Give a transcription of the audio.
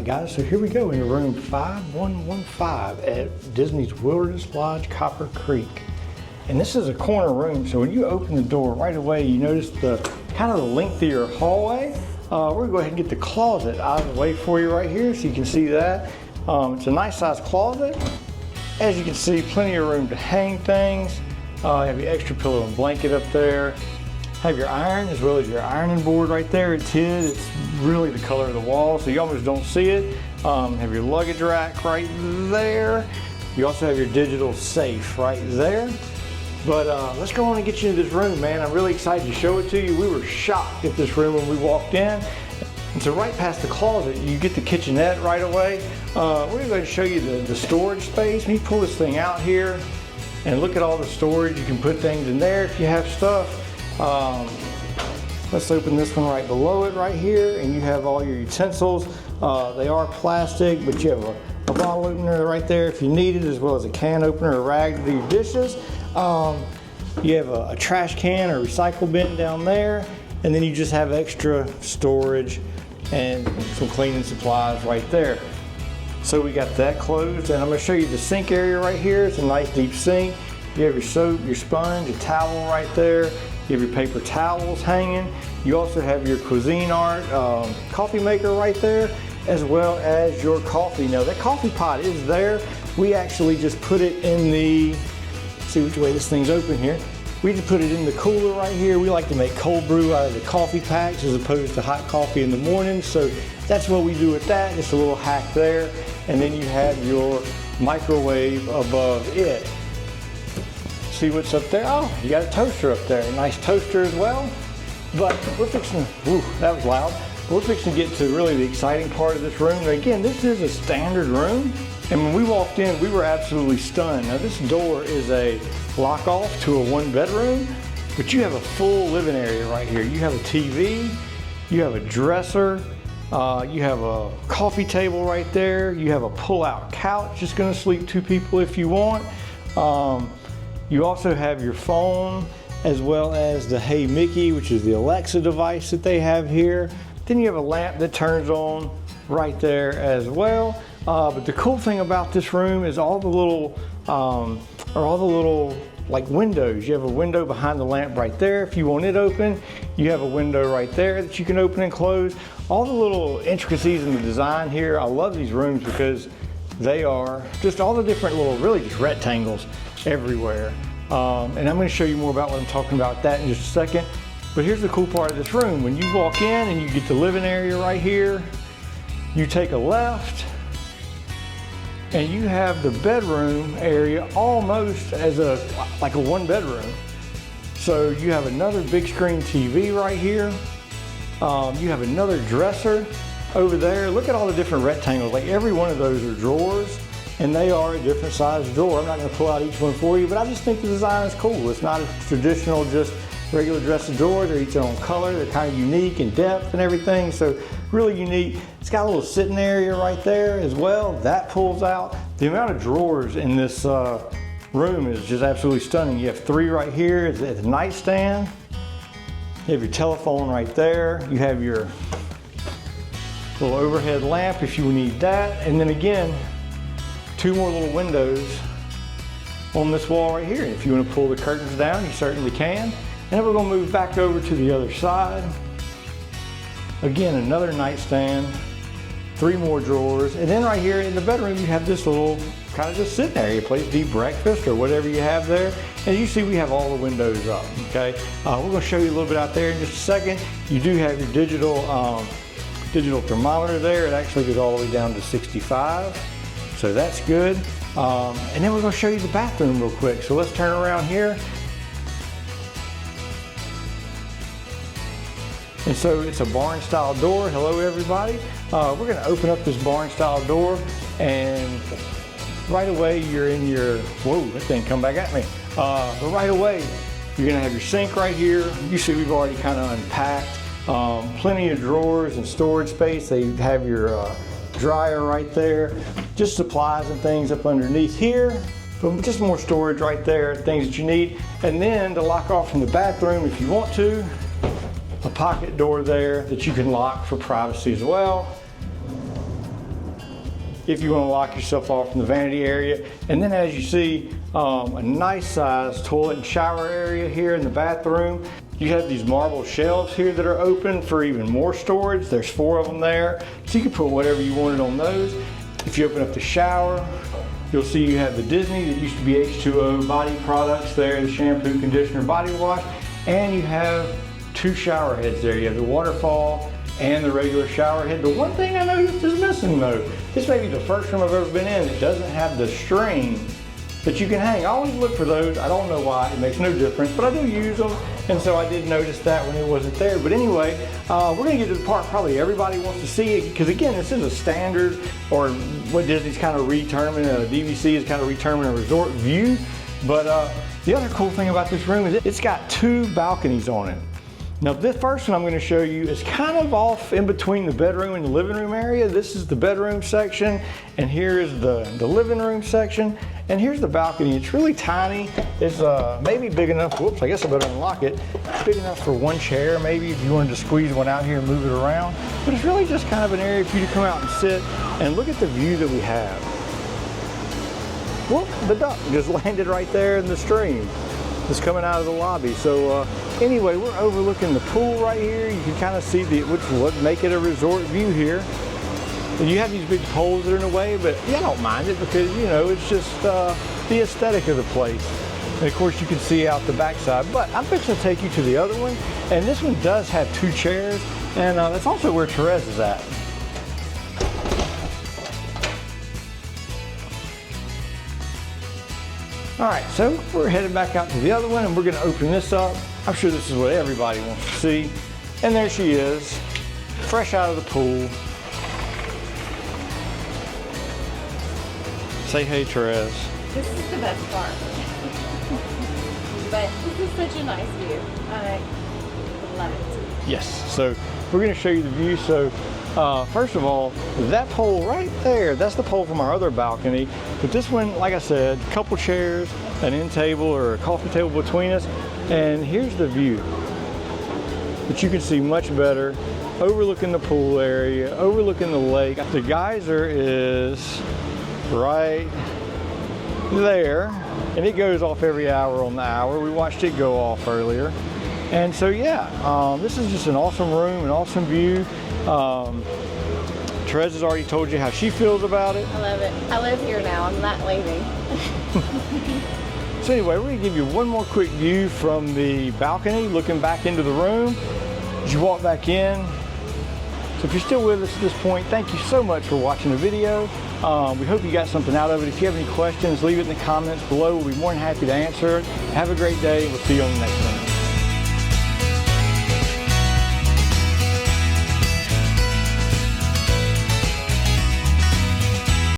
guys, so here we go in room 5115 at Disney's Wilderness Lodge, Copper Creek. And this is a corner room, so when you open the door right away, you notice the kind of the lengthier hallway. We're gonna go ahead and get the closet out of the way for you right here so you can see that. It's a nice sized closet. As you can see, plenty of room to hang things. You have your extra pillow and blanket up there. Have your iron as well as your ironing board right there. It's hid. It's really the color of the wall, so you almost don't see it. Have your luggage rack right there. You also have your digital safe right there. But let's go on and get you into this room, man. I'm really excited to show it to you. We were shocked at this room when we walked in. And so right past the closet, you get the kitchenette right away. We're going to show you the storage space. When you pull this thing out here and look at all the storage, you can put things in there if you have stuff. Let's open this one right below it right here, and you have all your utensils. They are plastic, but you have a bottle opener right there if you need it, as well as a can opener, a rag to do your dishes. You have a trash can or recycle bin down there, and then you just have extra storage and some cleaning supplies right there. So we got that closed, and I'm going to show you the sink area right here. It's a nice deep sink. You have your soap, your sponge, a towel right there. You have your paper towels hanging. You also have your Cuisinart coffee maker right there, as well as your coffee. Now that coffee pot is there. We actually just put it in the, see which way this thing's open here. We just put it in the cooler right here. We like to make cold brew out of the coffee packs as opposed to hot coffee in the morning. So that's what we do with that. Just a little hack there. And then you have your microwave above it. See what's up there? Oh, you got a toaster up there. A nice toaster as well. But we're fixing, ooh, that was loud. We're fixing to get to really the exciting part of this room. Now again, this is a standard room. And when we walked in, we were absolutely stunned. Now this door is a lock off to a one bedroom, but you have a full living area right here. You have a TV, you have a dresser, you have a coffee table right there. You have a pull-out couch, just gonna sleep two people if you want. You also have your phone, as well as the Hey Mickey, which is the Alexa device that they have here. Then you have a lamp that turns on right there as well. But the cool thing about this room is all the little, like windows. You have a window behind the lamp right there. If you want it open, you have a window right there that you can open and close. All the little intricacies in the design here. I love these rooms because they are just all the different little, really just rectangles everywhere. And I'm going to show you more about what I'm talking about that in just a second. But here's the cool part of this room. When you walk in and you get the living area right here, you take a left and you have the bedroom area almost as like a one bedroom. So you have another big screen TV right here. You have another dresser over there. Look at all the different rectangles. Like every one of those are drawers, and they are a different size drawer. I'm not going to pull out each one for you, but I just think the design is cool. It's not a traditional just regular dresser drawer. They're each their own color. They're kind of unique in depth and everything. So really unique. It's got a little sitting area right there as well. That pulls out. The amount of drawers in this room is just absolutely stunning. You have three right here at the nightstand. You have your telephone right there. You have your little overhead lamp if you need that. And then again, two more little windows on this wall right here. If you want to pull the curtains down, you certainly can. And then we're going to move back over to the other side. Again, another nightstand, three more drawers. And then right here in the bedroom, you have this little kind of just sitting area, place to eat breakfast or whatever you have there. And you see we have all the windows up, okay? We're going to show you a little bit out there in just a second. You do have your digital thermometer there. It actually goes all the way down to 65. So that's good. And then we're going to show you the bathroom real quick. So let's turn around here. And so it's a barn style door. Hello everybody. We're going to open up this barn style door, and right away you're in your, whoa, that thing come back at me. But right away you're going to have your sink right here. You see we've already kind of unpacked. Plenty of drawers and storage space. They have your dryer right there. Just supplies and things up underneath here. But just more storage right there, things that you need. And then to lock off from the bathroom if you want to, a pocket door there that you can lock for privacy as well. if you want to lock yourself off from the vanity area. And then as you see, a nice size toilet and shower area here in the bathroom. You have these marble shelves here that are open for even more storage. There's 4 of them there, so you can put whatever you wanted on those. If you open up the shower, you'll see you have the Disney that used to be H2O body products there, the shampoo, conditioner, body wash, and you have 2 shower heads there. You have the waterfall and the regular shower head. The one thing I noticed is missing though, this may be the first room I've ever been in that doesn't have the string that you can hang. I always look for those. I don't know why, it makes no difference, but I do use them. And so I did notice that when it wasn't there. But anyway, we're gonna get to the part probably everybody wants to see it, because again, this is a standard, or what Disney's kind of reterming, DVC is kind of reterming a resort view. But the other cool thing about this room is it's got 2 balconies on it. Now this first one I'm going to show you is kind of off in between the bedroom and the living room area. This is the bedroom section, and here is the living room section, and here's the balcony. It's really tiny. It's maybe big enough, whoops, I guess I better unlock it. It's big enough for 1 chair maybe if you wanted to squeeze one out here and move it around. But it's really just kind of an area for you to come out and sit and look at the view that we have. Whoop, the duck just landed right there in the stream. It's coming out of the lobby. So anyway, we're overlooking the pool right here. You can kind of see which would make it a resort view here. And you have these big poles that are in the way, but yeah, I don't mind it because, you know, it's just the aesthetic of the place. And of course you can see out the backside, but I'm fixing to take you to the other one. And this one does have 2 chairs, and that's also where Terese is at. All right, so we're headed back out to the other one, and we're gonna open this up. I'm sure this is what everybody wants to see. And there she is, fresh out of the pool. Say hey, Terese. This is the best part. But this is such a nice view. I love it. Yes, so we're gonna show you the view. So first of all, that pole right there, that's the pole from our other balcony. But this one, like I said, a couple chairs, an end table or a coffee table between us. And here's the view, which you can see much better, overlooking the pool area, overlooking the lake. The geyser is right there, and it goes off every hour on the hour. We watched it go off earlier. And so yeah, this is just an awesome room, an awesome view. Terese has already told you how she feels about it. I love it. I live here now. I'm not leaving. So anyway, we're going to give you one more quick view from the balcony, looking back into the room as you walk back in. So if you're still with us at this point, thank you so much for watching the video. We hope you got something out of it. If you have any questions, leave it in the comments below. We'll be more than happy to answer it. Have a great day. We'll see you on the next one.